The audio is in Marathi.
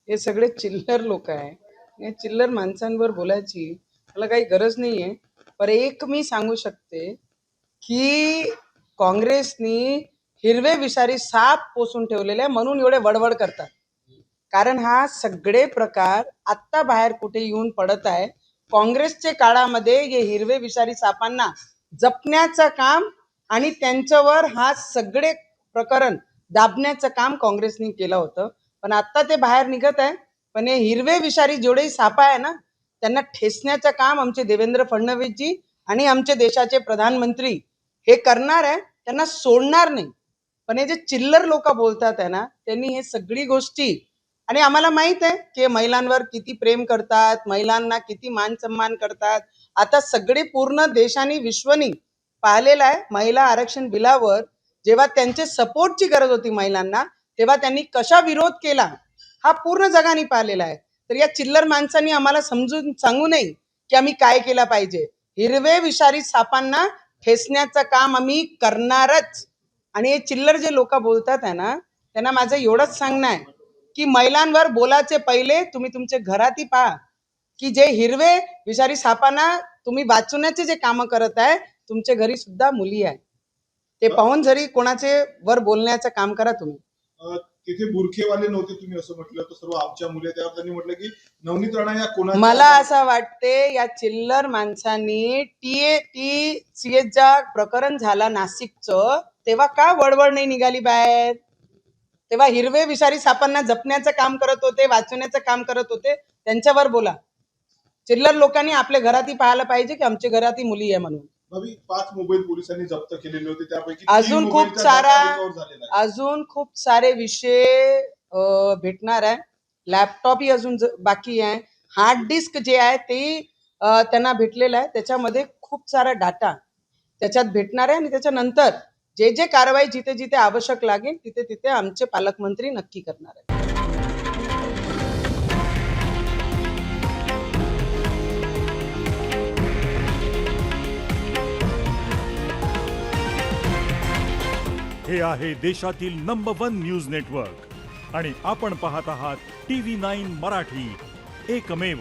हे सगळे चिल्लर लोक आहे. या चिल्लर माणसांवर बोलायची मला काही गरज नाही आहे. पण एक मी सांगू शकते की काँग्रेसनी हिरवे विषारी साप पोसून ठेवलेले आहे, म्हणून एवढे वडवड करतात. कारण हा सगळे प्रकार आत्ता बाहेर कुठे येऊन पडत आहे. काँग्रेसच्या काळामध्ये हे हिरवे विषारी सापांना जपण्याचं काम आणि त्यांच्यावर हा सगळे प्रकरण दाबण्याचं काम काँग्रेसने केलं होतं. पण आता ते बाहेर निघत आहे. पण हे हिरवे विषारी जेवढे साप आहे ना, त्यांना ठेचण्याचं काम आमचे देवेंद्र फडणवीसजी आणि आमचे देशाचे प्रधानमंत्री हे करणार आहे. त्यांना सोडणार नाही. पण हे जे चिल्लर लोक बोलतात आहे ना, त्यांनी हे सगळी गोष्टी आणि आम्हाला माहित आहे की महिलांवर किती प्रेम करतात, महिलांना किती मान सन्मान करतात. आता सगळे पूर्ण देशाने विश्वनी पाहिलेलं आहे. महिला आरक्षण बिलावर जेव्हा त्यांचे सपोर्टची गरज होती महिलांना, तेव्हा त्यांनी कशा विरोध केला हा पूर्ण जगाने पाहिलेला आहे. तर या चिल्लर माणसांनी आम्हाला समजून सांगू नये की आम्ही काय केलं पाहिजे. हिरवे विषारी सापांना ठेचण्याचं काम आम्ही करणारच. आणि हे चिल्लर जे लोक बोलतात आहे ना, त्यांना माझं एवढंच सांगणं आहे की महिलांवर बोलायचे पहिले तुम्ही तुमच्या घरातही पहा की जे हिरवे विषारी सापांना तुम्ही वाचवण्याचे जे काम करत आहे, तुमच्या घरी सुद्धा मुली आहे. ते पाहून जरी कोणाचे वर बोलण्याचं काम करा तुम्ही. तिथे बुरखेवाले नव्हते तुम्ही असं म्हटलं, तर सर्व आमच्या मुले. त्यावर त्यांनी म्हटलं की नवनीत राणा या कोणा. मला असं वाटते या चिल्लर माणसांनी TCSचा प्रकरण झाला नाशिकचं, तेव्हा का वडवड नाही निघाली बाहेर. तेव्हा हिरवे विषारी सापांना जपण्याचं काम करत होते, वाचवण्याचं काम करत होते. त्यांच्यावर बोला. चिल्लर लोकांनी आपल्या घरातही पाहायला पाहिजे की आमच्या घरातही मुली आहे म्हणून. 5 मोबाईल पोलिसांनी जप्त केलेले होते, त्यापैकी अजून खूप सारे विषय भेटणार आहे. लॅपटॉपही अजून बाकी आहे. हार्ड डिस्क जे आहे ते त्यांना भेटलेलं आहे. त्याच्यामध्ये खूप सारा डाटा त्याच्यात भेटणार आहे आणि त्याच्यानंतर जे जे कारवाई जिथे जिथे आवश्यक लागेल तिथे तिथे आमचे पालकमंत्री नक्की करणार आहे. हे आहे देशातील नंबर 1 न्यूज नेटवर्क आणि आपण पाहत आहात TV9 मराठी, एकमेव.